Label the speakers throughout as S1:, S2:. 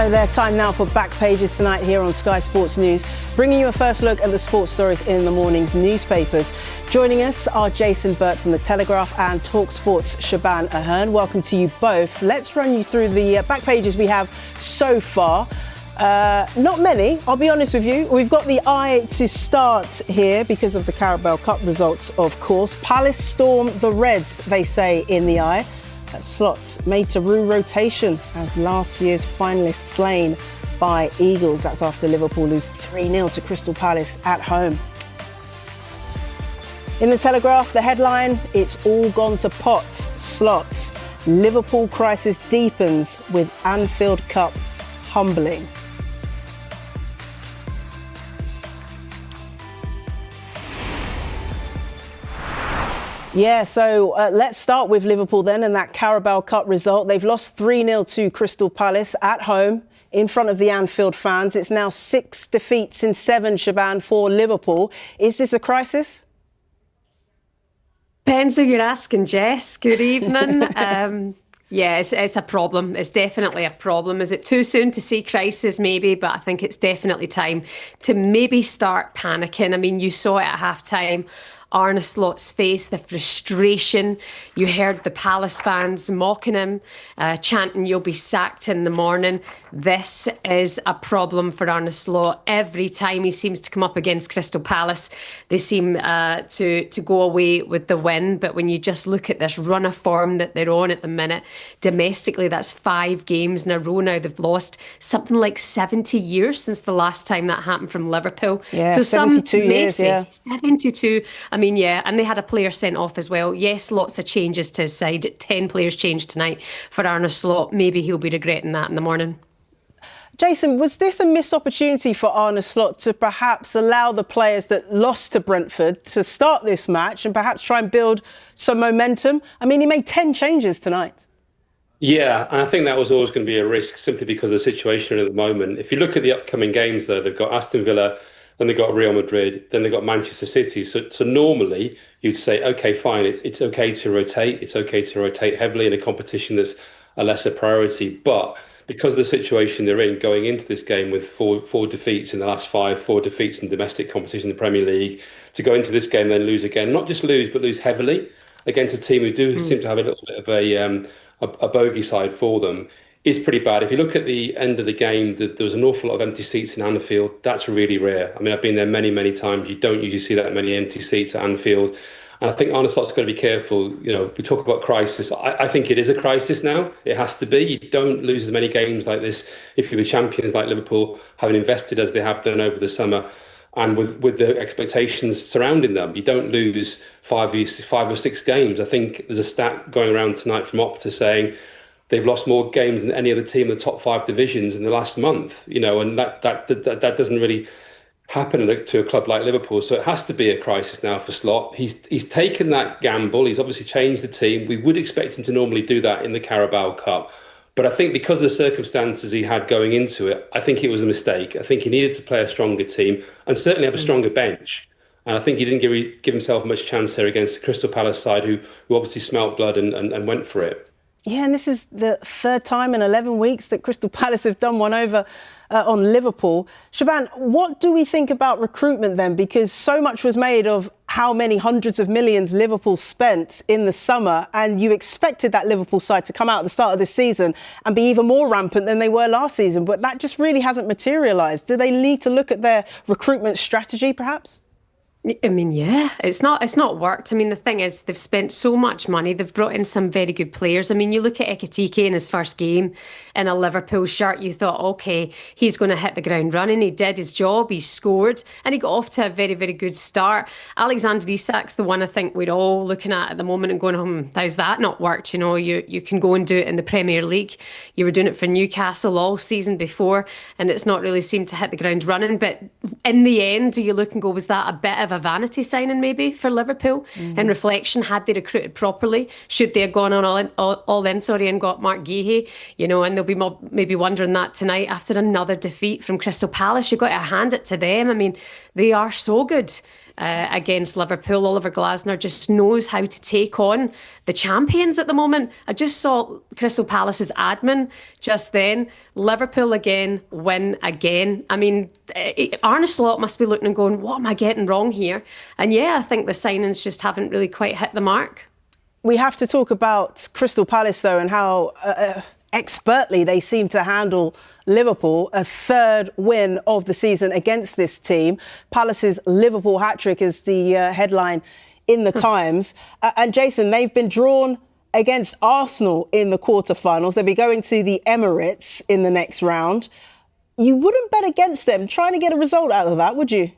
S1: Hello there, time now for Back Pages tonight here on Sky Sports News, bringing you a first look at the sports stories in the morning's newspapers. Joining us are Jason Burt from The Telegraph and TalkSport's Shaban Ahern. Welcome to you both. Let's run you through the Back Pages we have so far. Not many, I'll be honest with you. We've got the Eye to start here because of the Carabao Cup results, of course. Palace storm the Reds, they say in the Eye. That slot's made to rue rotation as last year's finalists slain by Eagles. That's after Liverpool lose 3-0 to Crystal Palace at home. In the Telegraph, the headline, it's all gone to pot. Slot. Liverpool crisis deepens with Anfield Cup humbling. Yeah, so let's start with Liverpool then and that Carabao Cup result. They've lost 3-0 to Crystal Palace at home in front of the Anfield fans. It's now 6 defeats in 7, Shaban, for Liverpool. Is this a crisis?
S2: Depends who you're asking, Jess. Good evening. Yeah, it's a problem. It's definitely a problem. Is it too soon to see crisis? Maybe, but I think it's definitely time to maybe start panicking. I mean, you saw it at half-time. Arne Slot's face, the frustration. You heard the Palace fans mocking him, chanting, "You'll be sacked in the morning." This is a problem for Arne Slot. Every time he seems to come up against Crystal Palace, they seem to go away with the win. But when you just look at this run of form that they're on at the minute, domestically, that's 5 games in a row now. They've lost something like 70 years since the last time that happened from Liverpool.
S1: Yeah, so 72 years, yeah.
S2: 72. I mean, yeah, and they had a player sent off as well. Yes, lots of changes to his side. 10 players changed tonight for Arne Slot. Maybe he'll be regretting that in the morning.
S1: Jason, was this a missed opportunity for Arne Slot to perhaps allow the players that lost to Brentford to start this match and perhaps try and build some momentum? I mean, he made 10 changes tonight.
S3: Yeah, and I think that was always going to be a risk simply because of the situation at the moment. If you look at the upcoming games, though, they've got Aston Villa, then they've got Real Madrid, then they've got Manchester City. So normally you'd say, OK, fine, it's OK to rotate. It's OK to rotate heavily in a competition that's a lesser priority. But because of the situation they're in, going into this game with four defeats in the last 5, 4 defeats in domestic competition in the Premier League, to go into this game and then lose again, not just lose, but lose heavily against a team who do seem to have a little bit of a bogey side for them, is pretty bad. If you look at the end of the game, there was an awful lot of empty seats in Anfield. That's really rare. I mean, I've been there many, many times. You don't usually see that many empty seats at Anfield. And I think Arne Slot's got to be careful. You know, we talk about crisis. I think it is a crisis now. It has to be. You don't lose as many games like this if you're the champions like Liverpool, having invested as they have done over the summer, and with the expectations surrounding them. You don't lose 5 or 6 games. I think there's a stat going around tonight from Opta saying they've lost more games than any other team in the top 5 divisions in the last month. You know, and that doesn't really happen to a club like Liverpool. So it has to be a crisis now for Slot. He's taken that gamble. He's obviously changed the team. We would expect him to normally do that in the Carabao Cup. But I think because of the circumstances he had going into it, I think it was a mistake. I think he needed to play a stronger team and certainly have a stronger bench. And I think he didn't give himself much chance there against the Crystal Palace side, who obviously smelt blood and went for it.
S1: Yeah, and this is the 3rd time in 11 weeks that Crystal Palace have done one over on Liverpool. Shaban, what do we think about recruitment then? Because so much was made of how many hundreds of millions Liverpool spent in the summer, and you expected that Liverpool side to come out at the start of this season and be even more rampant than they were last season. But that just really hasn't materialised. Do they need to look at their recruitment strategy, perhaps?
S2: I mean, yeah, it's not worked. I mean, the thing is, they've spent so much money. They've brought in some very good players. I mean, you look at Ekitike in his first game in a Liverpool shirt, you thought, OK, he's going to hit the ground running. He did his job, he scored, and he got off to a very, very good start. Alexander Isak's the one I think we're all looking at the moment and going, how's that not worked? You know, you can go and do it in the Premier League. You were doing it for Newcastle all season before, and it's not really seemed to hit the ground running. But in the end, do you look and go, was that a bit of a vanity signing maybe for Liverpool? In reflection, had they recruited properly, should they have gone on all in and got Mark Guéhi, you know, and they'll be maybe wondering that tonight after another defeat from Crystal Palace. You've got to hand it to them. I mean, they are so good. against Liverpool. Oliver Glasner just knows how to take on the champions at the moment. I just saw Crystal Palace's admin just then. Liverpool again, win again. I mean, Arne Slot must be looking and going, what am I getting wrong here? And yeah, I think the signings just haven't really quite hit the mark.
S1: We have to talk about Crystal Palace, though, and how expertly they seem to handle Liverpool. A third win of the season against this team. Palace's Liverpool hat-trick is the headline in the Times. And Jason, they've been drawn against Arsenal in the quarterfinals. They'll be going to the Emirates in the next round. You wouldn't bet against them trying to get a result out of that, would you?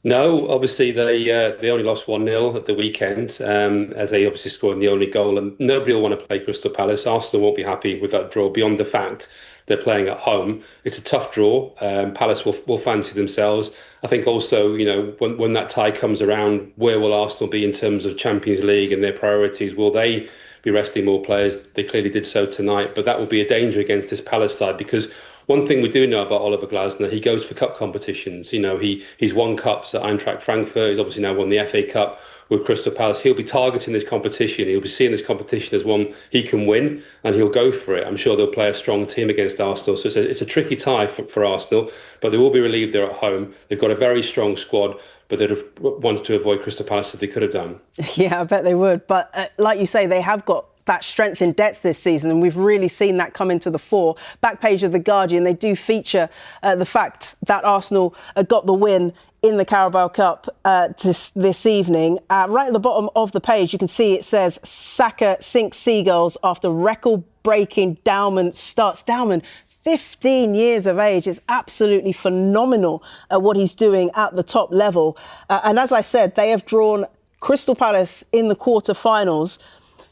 S3: No, obviously they only lost 1-0 at the weekend, as they obviously scored the only goal, and nobody will want to play Crystal Palace. Arsenal won't be happy with that draw beyond the fact they're playing at home. It's a tough draw. Palace will fancy themselves. I think also, when that tie comes around, where will Arsenal be in terms of Champions League and their priorities? Will they be resting more players? They clearly did so tonight, but that will be a danger against this Palace side, because one thing we do know about Oliver Glasner, he goes for cup competitions. He's won cups at Eintracht Frankfurt. He's obviously now won the FA Cup with Crystal Palace. He'll be targeting this competition. He'll be seeing this competition as one he can win, and he'll go for it. I'm sure they'll play a strong team against Arsenal. So it's a tricky tie for Arsenal, but they will be relieved they're at home. They've got a very strong squad, but they'd have wanted to avoid Crystal Palace if they could have done.
S1: Yeah, I bet they would. But like you say, they have got that strength in depth this season, and we've really seen that come into the fore. Back page of The Guardian, they do feature the fact that Arsenal got the win in the Carabao Cup this evening. Right at the bottom of the page, you can see it says, Saka sinks Seagulls after record-breaking Dowman starts. Dowman, 15 years of age, is absolutely phenomenal at what he's doing at the top level. And as I said, they have drawn Crystal Palace in the quarterfinals.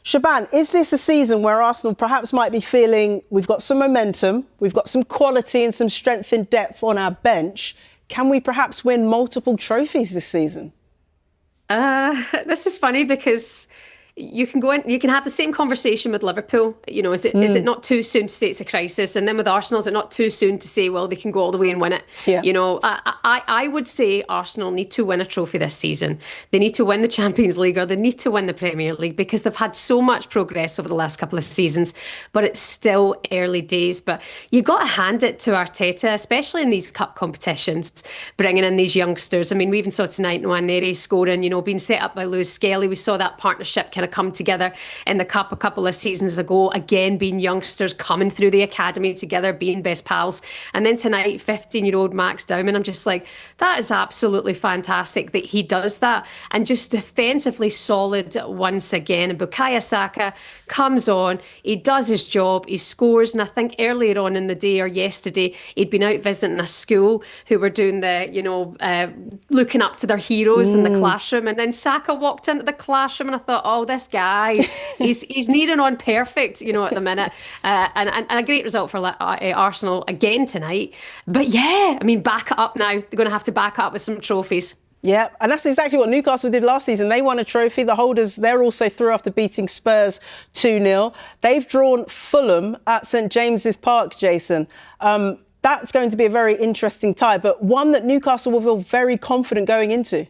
S1: Shaban, is this a season where Arsenal perhaps might be feeling we've got some momentum, we've got some quality and some strength in depth on our bench? Can we perhaps win multiple trophies this season?
S2: This is funny because you can go in, you can have the same conversation with Liverpool. Is it not too soon to say it's a crisis? And then with Arsenal, is it not too soon to say, well, they can go all the way and win it?
S1: Yeah.
S2: I would say Arsenal need to win a trophy this season. They need to win the Champions League, or they need to win the Premier League, because they've had so much progress over the last couple of seasons, but it's still early days. But you've got to hand it to Arteta, especially in these cup competitions, bringing in these youngsters. I mean, we even saw tonight Nwaneri scoring, being set up by Lewis Skelly. We saw that partnership kind of come together in the Cup a couple of seasons ago, again being youngsters coming through the academy together, being best pals. And then tonight, 15-year-old Max Dowman, I'm just like, that is absolutely fantastic that he does that, and just defensively solid once again. And Bukayo Saka comes on, he does his job, he scores. And I think earlier on in the day, or yesterday, he'd been out visiting a school who were doing the looking up to their heroes in the classroom, and then Saka walked into the classroom, and I thought, oh, this guy, he's needing on perfect, at the minute. And a great result for Arsenal again tonight. But yeah, I mean, back it up now. They're going to have to back up with some trophies.
S1: Yeah, and that's exactly what Newcastle did last season. They won a trophy. The holders, they're also through after beating Spurs 2-0. They've drawn Fulham at St James's Park, Jason. That's going to be a very interesting tie, but one that Newcastle will feel very confident going into.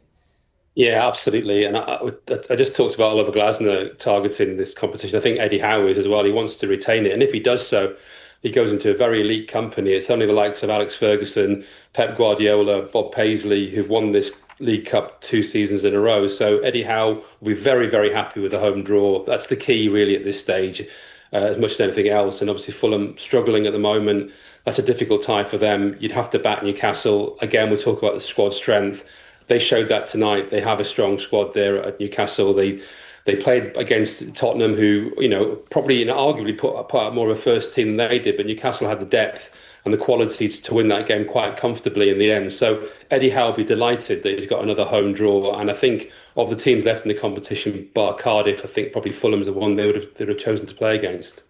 S3: Yeah, absolutely. And I just talked about Oliver Glasner targeting this competition. I think Eddie Howe is as well. He wants to retain it. And if he does so, he goes into a very elite company. It's only the likes of Alex Ferguson, Pep Guardiola, Bob Paisley, who've won this League Cup 2 seasons in a row. So Eddie Howe will be very, very happy with the home draw. That's the key really at this stage, as much as anything else. And obviously Fulham struggling at the moment. That's a difficult tie for them. You'd have to back Newcastle. Again, we talk about the squad strength. They showed that tonight. They have a strong squad there at Newcastle. They played against Tottenham, who, probably arguably put out more of a first team than they did, but Newcastle had the depth and the qualities to win that game quite comfortably in the end. So Eddie Howe will be delighted that he's got another home draw. And I think of the teams left in the competition, bar Cardiff, I think probably Fulham's the one they would have chosen to play against.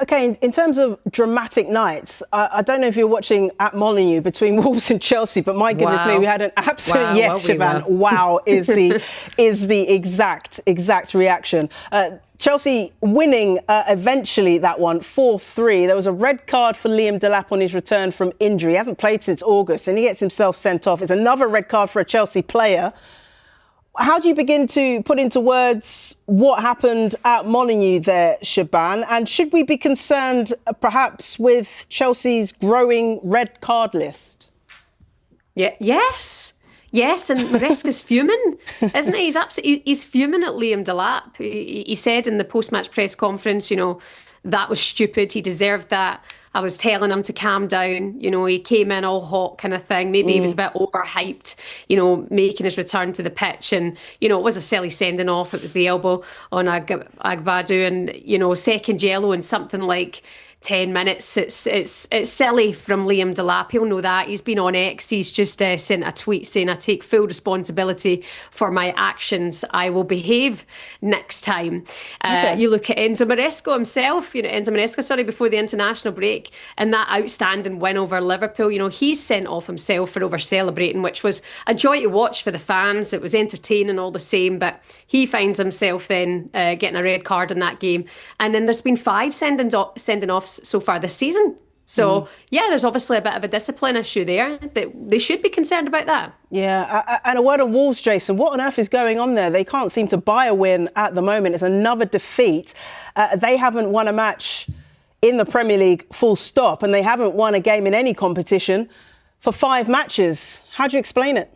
S1: Okay, in terms of dramatic nights, I don't know if you're watching at Molineux between Wolves and Chelsea, but my goodness me, we had an absolute yes, Siobhan. Wow is the exact reaction. Chelsea winning eventually that one 4-3. There was a red card for Liam Delap on his return from injury. He hasn't played since August and he gets himself sent off. It's another red card for a Chelsea player. How do you begin to put into words what happened at Molineux there, Shaban? And should we be concerned perhaps with Chelsea's growing red card list?
S2: Yeah, yes, and Maresca's fuming, isn't he? He's fuming at Liam Delap. He said in the post-match press conference, that was stupid. He deserved that. I was telling him to calm down. He came in all hot kind of thing. Maybe he was a bit overhyped, making his return to the pitch. And, it was a silly sending off. It was the elbow on Agbadu and, second yellow in something like 10 minutes. It's silly from Liam Delap. He'll know that. He's been on X. He's just sent a tweet saying, I take full responsibility for my actions. I will behave next time. Okay. You look at Enzo Maresca himself, before the international break, and that outstanding win over Liverpool, he's sent off himself for over celebrating, which was a joy to watch for the fans. It was entertaining all the same, but he finds himself then getting a red card in that game. And then there's been 5 sending offs so far this season. So, there's obviously a bit of a discipline issue there. They should be concerned about that.
S1: Yeah, and a word on Wolves, Jason. What on earth is going on there? They can't seem to buy a win at the moment. It's another defeat. They haven't won a match in the Premier League, full stop, and they haven't won a game in any competition for 5 matches. How do you explain it?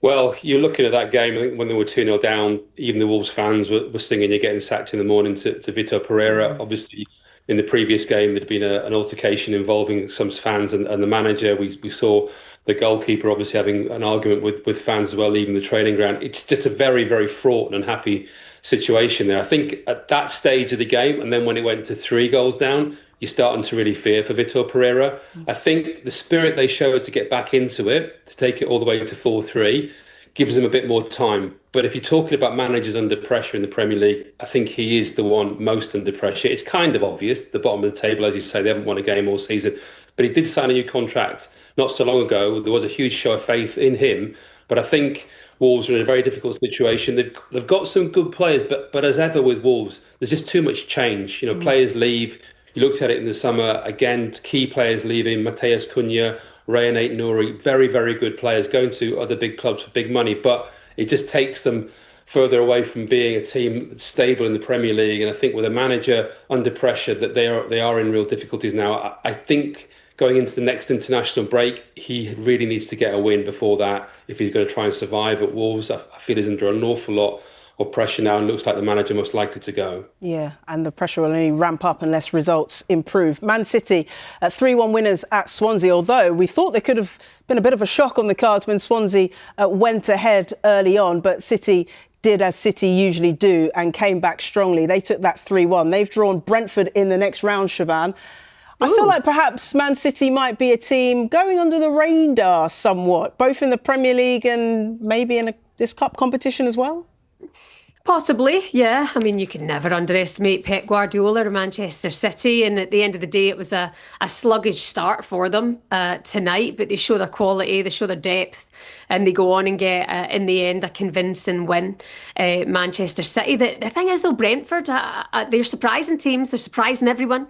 S3: Well, you're looking at that game, I think when they were 2-0 down, even the Wolves fans were singing "You're getting sacked in the morning" to Vitor Pereira. Obviously, in the previous game, there'd been an altercation involving some fans and the manager. We saw the goalkeeper obviously having an argument with fans as well, leaving the training ground. It's just a very, very fraught and unhappy situation there. I think at that stage of the game, and then when it went to 3 goals down, you're starting to really fear for Vitor Pereira. I think the spirit they showed to get back into it, to take it all the way to 4-3, gives them a bit more time. But if you're talking about managers under pressure in the Premier League, I think he is the one most under pressure. It's kind of obvious, the bottom of the table, as you say, they haven't won a game all season. But he did sign a new contract not so long ago. There was a huge show of faith in him. But I think Wolves are in a very difficult situation. They've got some good players, but as ever with Wolves, there's just too much change. Players leave. You looked at it in the summer, again, key players leaving, Mateus Cunha, Rayan Aït-Nouri, very, very good players going to other big clubs for big money, but it just takes them further away from being a team that's stable in the Premier League. And I think with a manager under pressure, that they are in real difficulties now. I think going into the next international break, he really needs to get a win before that if he's going to try and survive at Wolves. I feel he's under an awful lot of pressure now and looks like the manager most likely to go. Yeah, and the pressure will only ramp up unless results improve. Man City, 3-1 winners at Swansea, although we thought there could have been a bit of a shock on the cards when Swansea went ahead early on, but City did as City usually do and came back strongly. They took that 3-1. They've drawn Brentford in the next round, Shaban. I feel like perhaps Man City might be a team going under the radar somewhat, both in the Premier League and maybe in this cup competition as well.
S2: Possibly, yeah. I mean, you can never underestimate Pep Guardiola or Manchester City. And at the end of the day, it was a sluggish start for them tonight. But they show their quality, they show their depth, and they go on and get, in the end, a convincing win. Manchester City. The thing is, though, Brentford, they're surprising teams. They're surprising everyone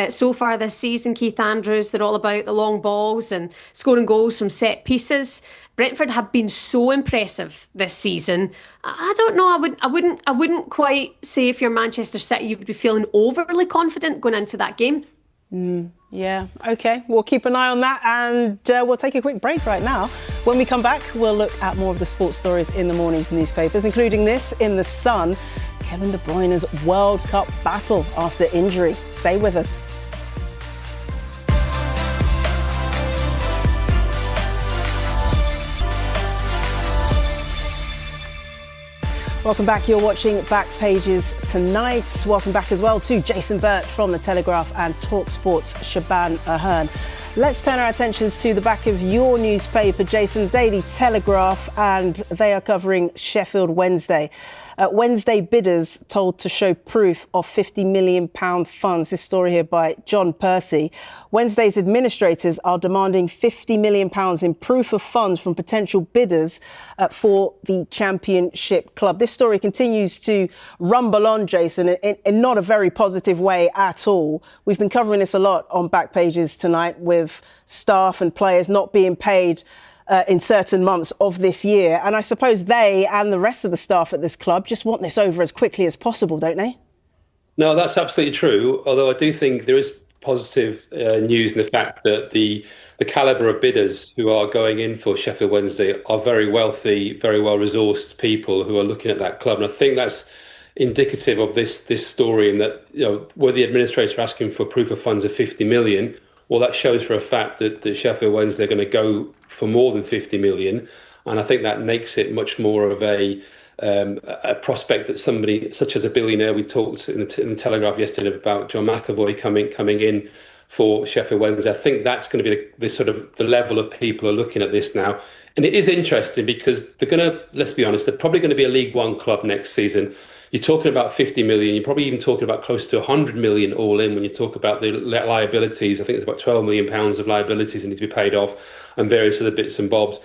S2: so far this season. Keith Andrews, they're all about the long balls and scoring goals from set pieces. Brentford have been so impressive this season. I don't know. I wouldn't quite say if you're Manchester City, you would be feeling overly confident going into that game.
S1: Yeah. OK. We'll keep an eye on that, and we'll take a quick break right now. When we come back, we'll look at more of the sports stories in the morning's newspapers, including this in the Sun: Kevin De Bruyne's World Cup battle after injury. Stay with us. Welcome back. You're watching Back Pages tonight. Welcome back as well to Jason Burt from The Telegraph and TalkSport's Shaban Ahern. Let's turn our attentions to the back of your newspaper, Jason, Daily Telegraph, and they are covering Sheffield Wednesday. Wednesday bidders told to show proof of £50 million funds. This story here by John Percy. Wednesday's administrators are demanding £50 million in proof of funds from potential bidders for the Championship club. This story continues to rumble on, Jason, in not a very positive way at all. We've been covering this a lot on Back Pages tonight with staff and players not being paid in certain months of this year. And I suppose they and the rest of the staff at this club just want this over as quickly as possible, don't they?
S3: No, that's absolutely true. Although I do think there is positive news in the fact that the calibre of bidders who are going in for Sheffield Wednesday are very wealthy, very well-resourced people who are looking at that club. And I think that's indicative of this story, in that, you know, were the administrator asking for proof of funds of 50 million, well, that shows for a fact that Sheffield Wednesday are going to go for more than 50 million. And I think that makes it much more of a prospect that somebody such as a billionaire, we talked in the Telegraph yesterday about John McAvoy coming in for Sheffield Wednesday. I think that's going to be the level of people who are looking at this now. And it is interesting because they're going to, let's be honest, they're probably going to be a League One club next season. You're talking about 50 million. You're probably even talking about close to 100 million all in when you talk about the liabilities. I think it's about 12 million pounds of liabilities that need to be paid off and various other bits and bobs.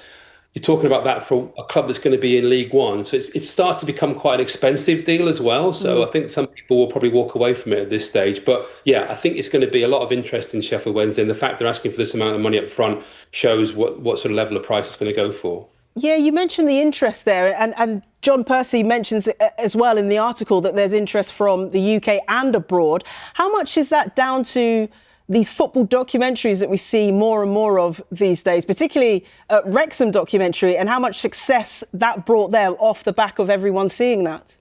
S3: You're talking about that for a club that's going to be in League One. So it starts to become quite an expensive deal as well. So I think some people will probably walk away from it at this stage. But yeah, I think it's going to be a lot of interest in Sheffield Wednesday. And the fact they're asking for this amount of money up front shows what sort of level of price it's going to go for. Yeah,
S1: you mentioned the interest there, and John Percy mentions as well in the article that there's interest from the UK and abroad. How much is that down to these football documentaries that we see more and more of these days, particularly Wrexham documentary, and how much success that brought them off the back of everyone seeing that?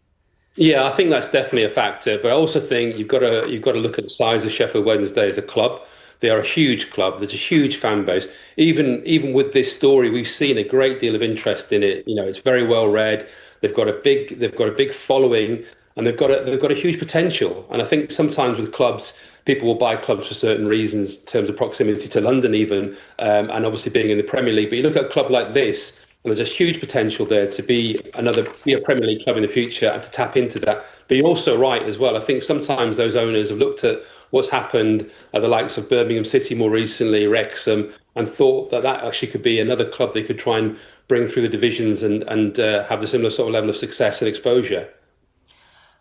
S3: Yeah, I think that's definitely a factor. But I also think you've got to look at the size of Sheffield Wednesday as a club. They are a huge club. There's a huge fan base. Even with this story, we've seen a great deal of interest in it. You know, it's very well read. They've got a big following, and they've got a huge potential. And I think sometimes with clubs, people will buy clubs for certain reasons, in terms of proximity to London, even, and obviously being in the Premier League. But you look at a club like this, and there's a huge potential there to be a Premier League club in the future and to tap into that. But you're also right as well. I think sometimes those owners have looked at what's happened at the likes of Birmingham City more recently, Wrexham, and thought that actually could be another club they could try and bring through the divisions and have the similar sort of level of success and exposure.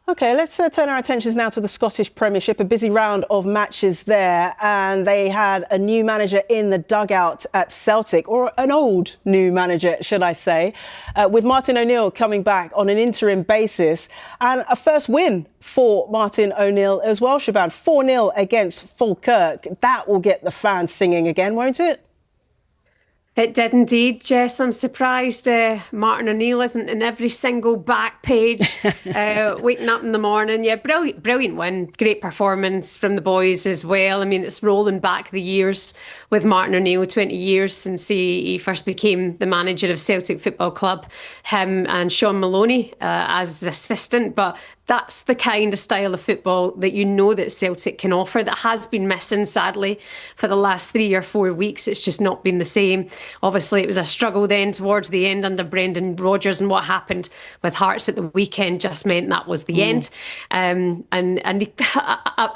S1: OK, let's turn our attentions now to the Scottish Premiership, a busy round of matches there. And they had a new manager in the dugout at Celtic, or an old new manager, should I say, with Martin O'Neill coming back on an interim basis. And a first win for Martin O'Neill as well, Shaban. 4-0 against Falkirk. That will get the fans singing again, won't it?
S2: It did indeed, Jess. I'm surprised Martin O'Neill isn't in every single back page waking up in the morning. Yeah, brilliant win. Great performance from the boys as well. I mean, it's rolling back the years with Martin O'Neill, 20 years since he first became the manager of Celtic Football Club. Him and Sean Maloney as assistant, but that's the kind of style of football that you know that Celtic can offer, that has been missing, sadly, for the last 3 or 4 weeks. It's just not been the same. Obviously, it was a struggle then towards the end under Brendan Rodgers, and what happened with Hearts at the weekend just meant that was the end. I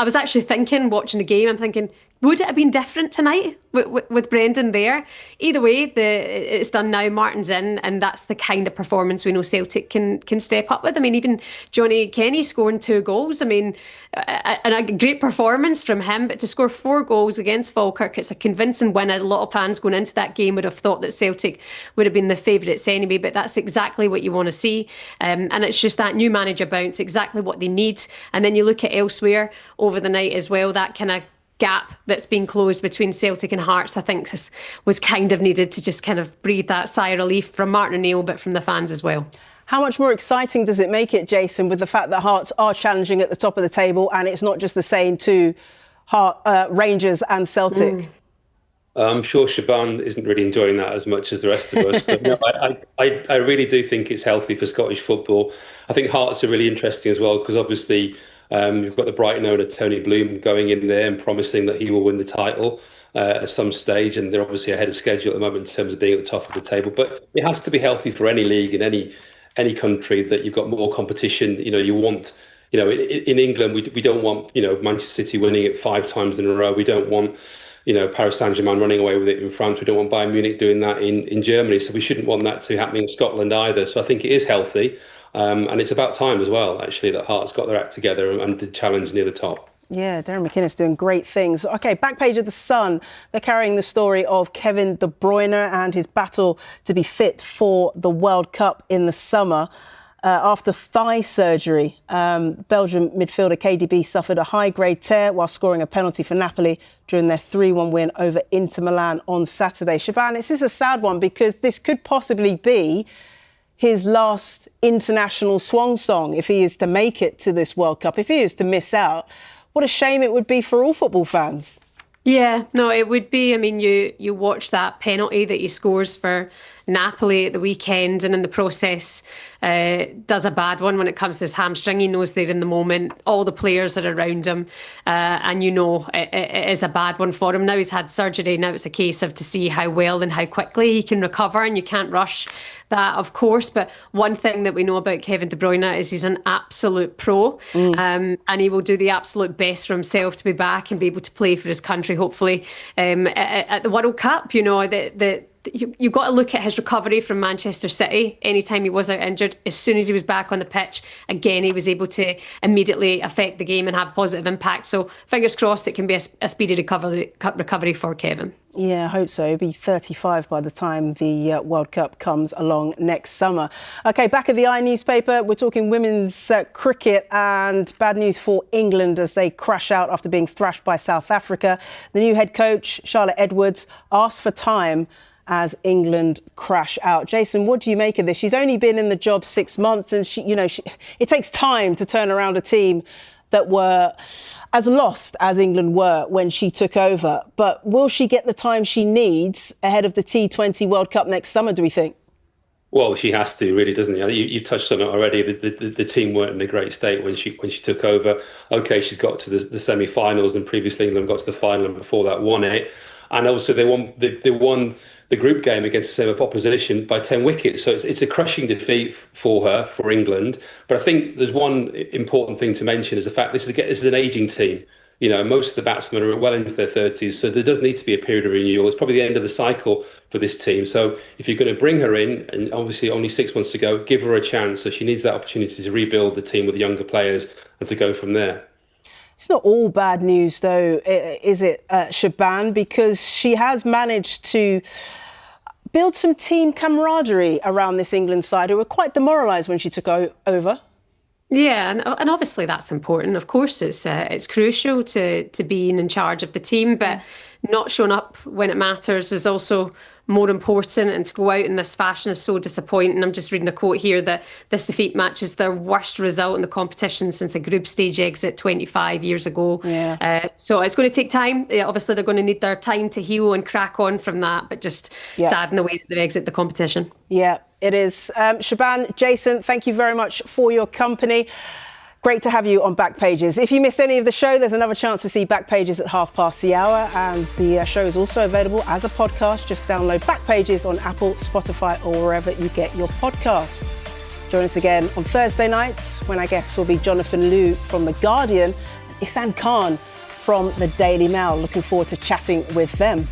S2: was actually thinking, watching the game, I'm thinking, would it have been different tonight with Brendan there? Either way, it's done now. Martin's in, and that's the kind of performance we know Celtic can step up with. I mean, even Johnny Kenny scoring 2 goals. I mean, and a great performance from him, but to score 4 goals against Falkirk, it's a convincing win. A lot of fans going into that game would have thought that Celtic would have been the favourites anyway, but that's exactly what you want to see. And it's just that new manager bounce, exactly what they need. And then you look at elsewhere over the night as well, that kind of gap that's been closed between Celtic and Hearts, I think this was kind of needed to just kind of breathe that sigh of relief from Martin O'Neill, but from the fans as well.
S1: How much more exciting does it make it, Jason, with the fact that Hearts are challenging at the top of the table, and it's not just the same to Rangers and Celtic?
S3: I'm sure Shaban isn't really enjoying that as much as the rest of us. But no, I really do think it's healthy for Scottish football. I think Hearts are really interesting as well, because obviously you've got the Brighton owner, Tony Bloom, going in there and promising that he will win the title. at some stage, and they're obviously ahead of schedule at the moment in terms of being at the top of the table. But it has to be healthy for any league in any country, that you've got more competition. You want, in England, we don't want, Manchester City winning it 5 times in a row. We don't want, Paris Saint-Germain running away with it in France. We don't want Bayern Munich doing that in Germany. So we shouldn't want that to happen in Scotland either. So I think it is healthy. And it's about time as well, actually, that Hearts got their act together and did challenge near the top.
S1: Yeah, Darren McInnes doing great things. OK, back page of The Sun. They're carrying the story of Kevin De Bruyne and his battle to be fit for the World Cup in the summer. After thigh surgery, Belgian midfielder KDB suffered a high-grade tear while scoring a penalty for Napoli during their 3-1 win over Inter Milan on Saturday. Shaban, this is a sad one because this could possibly be his last international swan song if he is to make it to this World Cup. If he is to miss out, what a shame it would be for all football fans.
S2: Yeah, no, it would be. I mean, you watch that penalty that he scores for Napoli at the weekend, and in the process does a bad one when it comes to his hamstring. He knows they're in the moment. All the players are around him, and it is a bad one for him. Now he's had surgery. Now it's a case of to see how well and how quickly he can recover, and you can't rush that, of course. But one thing that we know about Kevin De Bruyne is he's an absolute pro, and he will do the absolute best for himself to be back and be able to play for his country, hopefully, at the World Cup. You've got to look at his recovery from Manchester City. Anytime he was out injured, as soon as he was back on the pitch, again, he was able to immediately affect the game and have a positive impact. So fingers crossed it can be a speedy recovery for Kevin.
S1: Yeah, I hope so. He'll be 35 by the time the World Cup comes along next summer. OK, back at the newspaper, we're talking women's cricket, and bad news for England as they crash out after being thrashed by South Africa. The new head coach, Charlotte Edwards, asked for time as England crash out. Jason, what do you make of this? She's only been in the job 6 months, and it takes time to turn around a team that were as lost as England were when she took over. But will she get the time she needs ahead of the T20 World Cup next summer, do we think?
S3: Well, she has to, really, doesn't she? You've touched on it already. The team weren't in a great state when she took over. OK, she's got to the semi-finals, and previously England got to the final, and before that won it. And also they won the group game against the same opposition by 10 wickets. So it's a crushing defeat for England. But I think there's one important thing to mention is the fact this is an ageing team. Most of the batsmen are well into their 30s. So there does need to be a period of renewal. It's probably the end of the cycle for this team. So if you're going to bring her in, and obviously only 6 months to go, give her a chance. So she needs that opportunity to rebuild the team with younger players and to go from there.
S1: It's not all bad news, though, is it, Shaban? Because she has managed to build some team camaraderie around this England side, who were quite demoralised when she took over.
S2: Yeah, and obviously that's important. Of course, it's crucial to being in charge of the team, but not showing up when it matters is also more important. And to go out in this fashion is so disappointing. I'm just reading a quote here that this defeat matches their worst result in the competition since a group stage exit 25 years ago.
S1: Yeah.
S2: So it's going to take time. Obviously, they're going to need their time to heal and crack on from that, but just sad in the way that they exit the competition.
S1: Yeah, it is. Shaban, Jason, thank you very much for your company. Great to have you on Back Pages. If you missed any of the show, there's another chance to see Back Pages at 1:30, and the show is also available as a podcast. Just download Back Pages on Apple, Spotify, or wherever you get your podcasts. Join us again on Thursday nights, when our guests will be Jonathan Liu from The Guardian and Isan Khan from The Daily Mail. Looking forward to chatting with them.